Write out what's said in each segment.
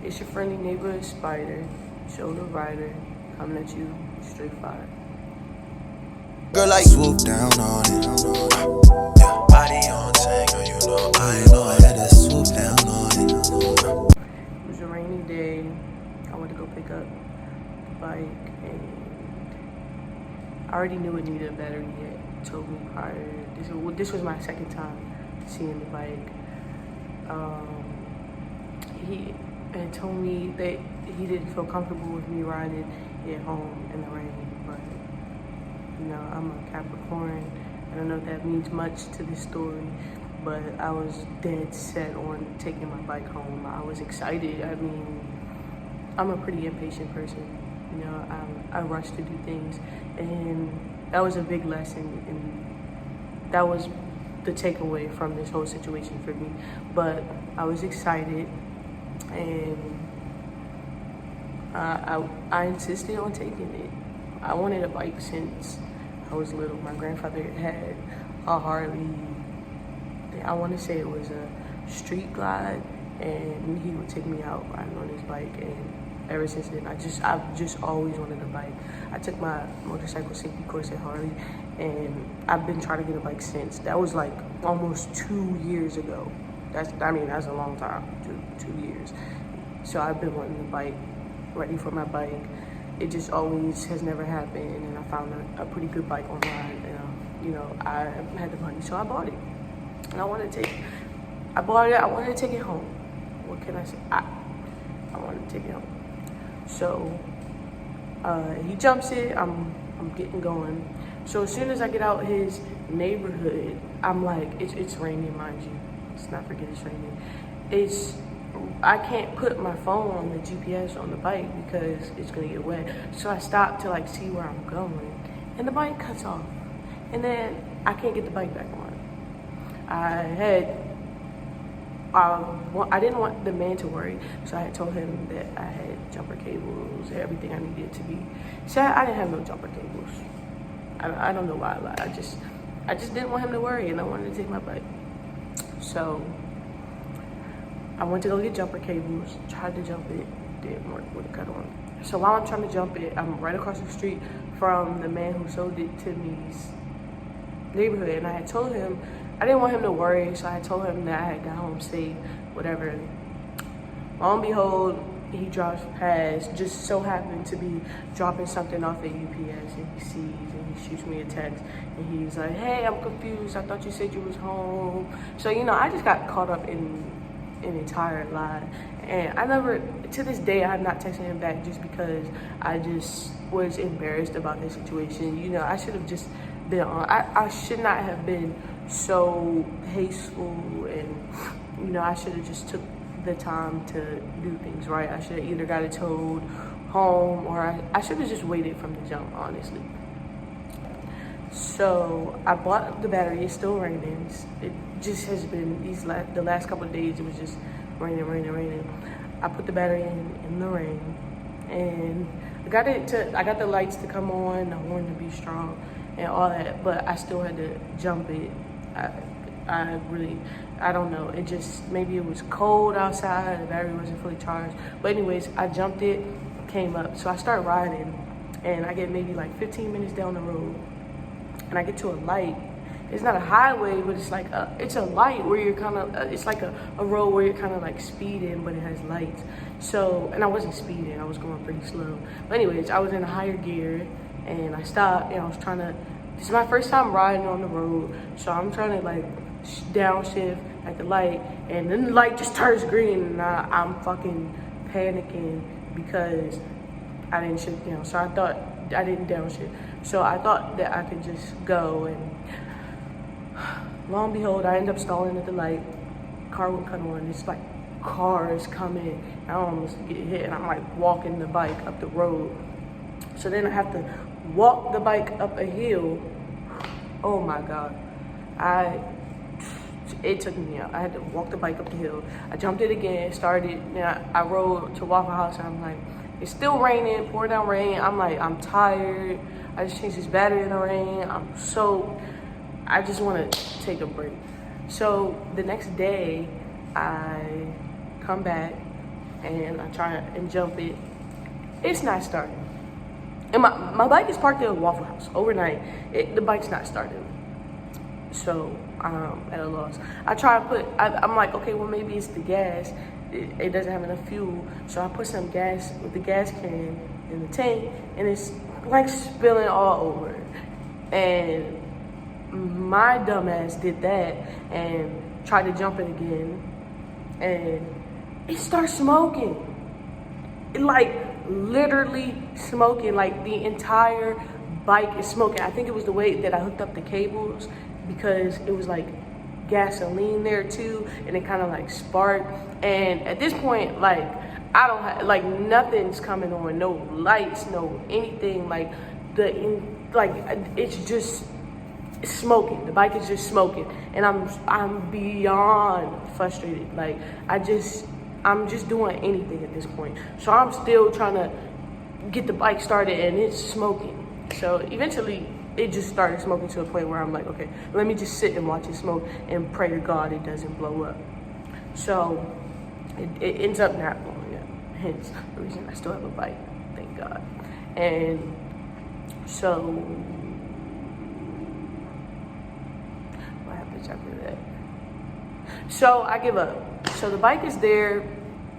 It's your friendly neighborhood spider, shoulder rider, coming at you straight fire. Girl, like swoop down on it. Yeah, body on tango, you know I had to swoop down on it. It was a rainy day. I went to go pick up the bike, and I already knew it needed a battery. It told me prior. This was my second time seeing the bike. He had told me that he didn't feel comfortable with me riding it home in the rain, but you know, I'm a Capricorn. I don't know if that means much to this story, but I was dead set on taking my bike home. I was excited. I mean, I'm a pretty impatient person. You know, I rush to do things, and that was a big lesson, and that was the takeaway from this whole situation for me. But I was excited, and I insisted on taking it. I wanted a bike since I was little. My grandfather had a Harley. I want to say it was a street glide, and he would take me out riding on his bike. And ever since then, I've just always wanted a bike. I took my motorcycle safety course at Harley, and I've been trying to get a bike since. That was like almost 2 years ago. That's a long time, 2 years. So I've been wanting a bike, ready for my bike. It just always has never happened, and I found a pretty good bike online. And, you know, I had the money, so I bought it. And I wanted to take it home. What can I say? I wanted to take it home. So he jumps it. I'm getting going. So as soon as I get out his neighborhood, I'm like, it's raining, mind you. Let's not forget it's raining. I can't put my phone on the GPS on the bike because it's gonna get wet. So I stop to like see where I'm going, and the bike cuts off, and then I can't get the bike back on. I didn't want the man to worry, so I had told him that I had jumper cables, everything I needed to be. So I didn't have no jumper cables. I don't know why I lied. I just didn't want him to worry, and I wanted to take my bike. So I went to go get jumper cables, tried to jump it, didn't work with a cut on. So while I'm trying to jump it, I'm right across the street from the man who sold it to me's neighborhood, and I had told him I didn't want him to worry, so I told him that I had got home safe, whatever. Lo and behold, he drives past, just so happened to be dropping something off at UPS, and he sees and he shoots me a text, and he's like, "Hey, I'm confused. I thought you said you was home." So, you know, I just got caught up in an entire lie, and to this day, I have not texted him back just because I just was embarrassed about the situation. You know, I should have just been I should not have been so hasteful, and you know, I should have just took the time to do things right. I should have either got it towed home, or I should have just waited from the jump, honestly. So I bought the battery. It's still raining. It just has been the last couple of days. It was just raining. I put the battery in the rain, and I got the lights to come on, the horn to be strong, and all that. But I still had to jump it. I don't know. It just, maybe it was cold outside. The battery wasn't fully charged. But anyways, I jumped it, came up. So I start riding, and I get maybe like 15 minutes down the road, and I get to a light. It's not a highway, but it's like it's a light where you're kind of, it's like a road where you're kind of like speeding, but it has lights. So, and I wasn't speeding, I was going pretty slow. But anyways, I was in a higher gear, and I stopped, and I was trying to, this is my first time riding on the road, so I'm trying to like downshift at the light, and then the light just turns green, and I'm fucking panicking because I didn't shift down. So I thought, I didn't downshift. So I thought that I could just go, and lo and behold, I end up stalling at the light. Car would cut on. It's like cars coming. I almost get hit, and I'm like walking the bike up the road. So then I have to walk the bike up a hill. Oh my God. It took me out. I had to walk the bike up the hill. I jumped it again, started. Now I rode to Waffle House, and I'm like, it's still raining, pouring down rain. I'm like, I'm tired. I just changed this battery in the rain. I'm soaked. I just want to take a break. So the next day, I come back and I try and jump it. It's not starting. And my bike is parked at a Waffle House overnight. The bike's not starting. So I'm at a loss. I try to put, I'm like, okay, well maybe it's the gas. It doesn't have enough fuel. So I put some gas with the gas can in the tank and it's like spilling all over. And my dumbass did that and tried to jump it again. And it starts smoking. It like literally smoking, like the entire bike is smoking. I think it was the way that I hooked up the cables because it was like gasoline there too, and it kind of like sparked. And at this point, like I don't have like nothing's coming on, no lights, no anything. Like it's just smoking. The bike is just smoking, and I'm beyond frustrated. Like I'm just doing anything at this point. So I'm still trying to get the bike started and it's smoking. So eventually it just started smoking to a point where I'm like, okay, let me just sit and watch it smoke and pray to God it doesn't blow up. So it ends up not blowing up. Hence the reason I still have a bike, thank God. And so what happens after that? So I give up. So the bike is there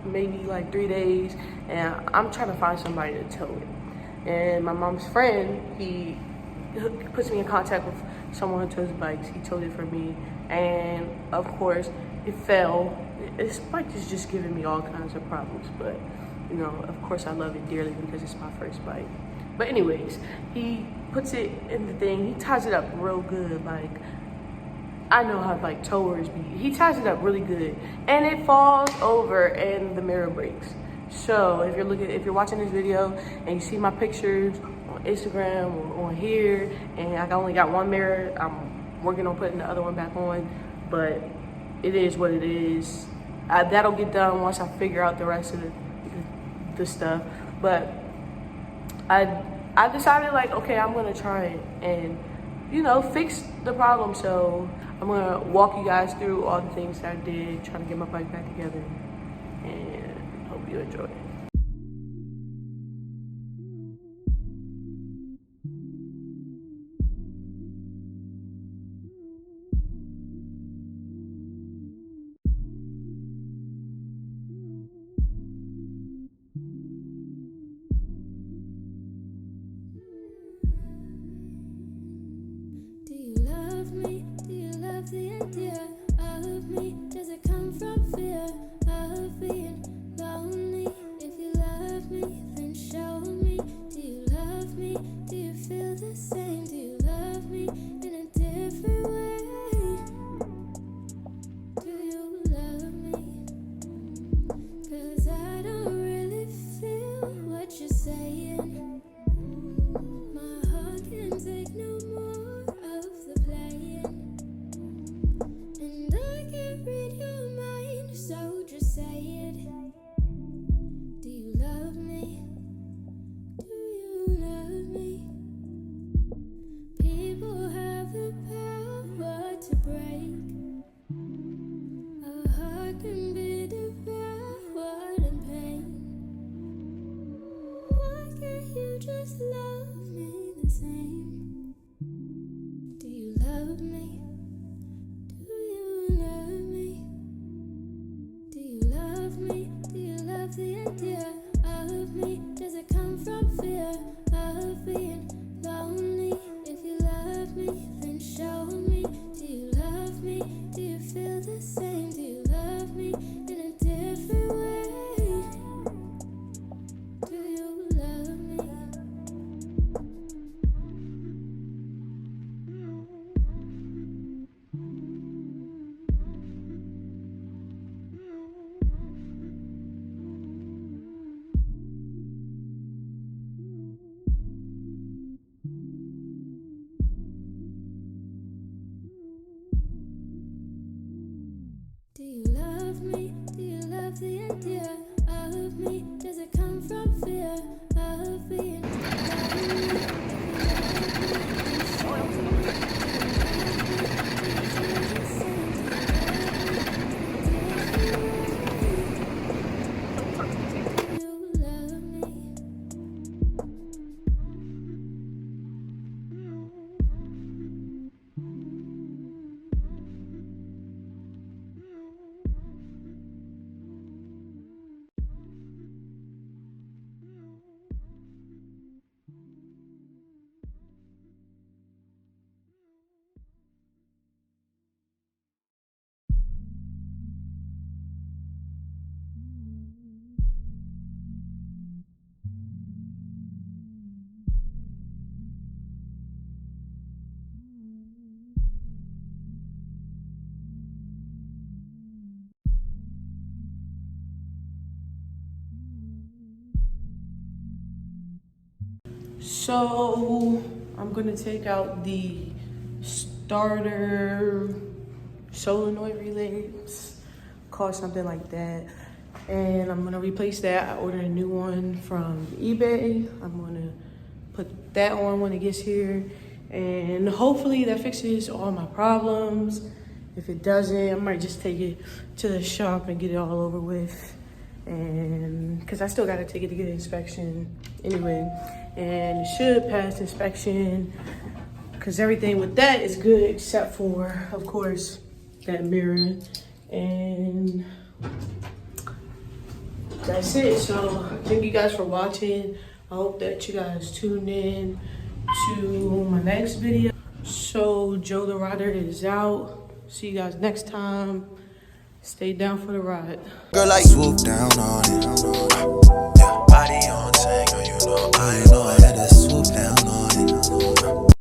maybe like 3 days and I'm trying to find somebody to tow it. And my mom's friend, he puts me in contact with someone who tows bikes. He towed it for me. And of course it fell. This bike is just giving me all kinds of problems. But you know, of course I love it dearly because it's my first bike. But anyways, he puts it in the thing. He ties it up real good. Like, I know how like towers be. He ties it up really good, and it falls over, and the mirror breaks. So if you're watching this video and you see my pictures on Instagram or on here, and I only got one mirror, I'm working on putting the other one back on. But it is what it is. That'll get done once I figure out the rest of the stuff. But I decided like, okay, I'm gonna try it and fix the problem. So I'm gonna walk you guys through all the things that I did, trying to get my bike back together, and hope you enjoy it. The idea of me, does it come from fear of being lonely? If you love me, then show me. Do you love me? Do you feel the same? Do you love me in a different way? Do you love me? 'Cause I don't really feel what you're saying. My heart can't take no more of the playing. And I can't read your mind, so just say it. Do you love me? Do you love me? People have the power to break. A heart can be devoured in pain. Why can't you just love me the same? Do you love me? Do you love me? Do you love me? Do you love the idea of me? Does it come from fear of being lonely? If you love me, then show me. Do you love me? Do you feel the same? Do you love me in a different way? Do you love me? So I'm gonna take out the starter solenoid relays, cost something like that, and I'm gonna replace that. I ordered a new one from eBay. I'm gonna put that on when it gets here, and hopefully that fixes all my problems. If it doesn't, I might just take it to the shop and get it all over with, and because I still gotta take it to get an inspection anyway, and it should pass inspection because everything with that is good except for, of course, that mirror. And that's it. So thank you guys for watching. I hope that you guys tune in to my next video. So Joe the Rider is out. See you guys next time. Stay down for the ride. Girl, like swoop down on it. Yeah, body on tango, you know I know it.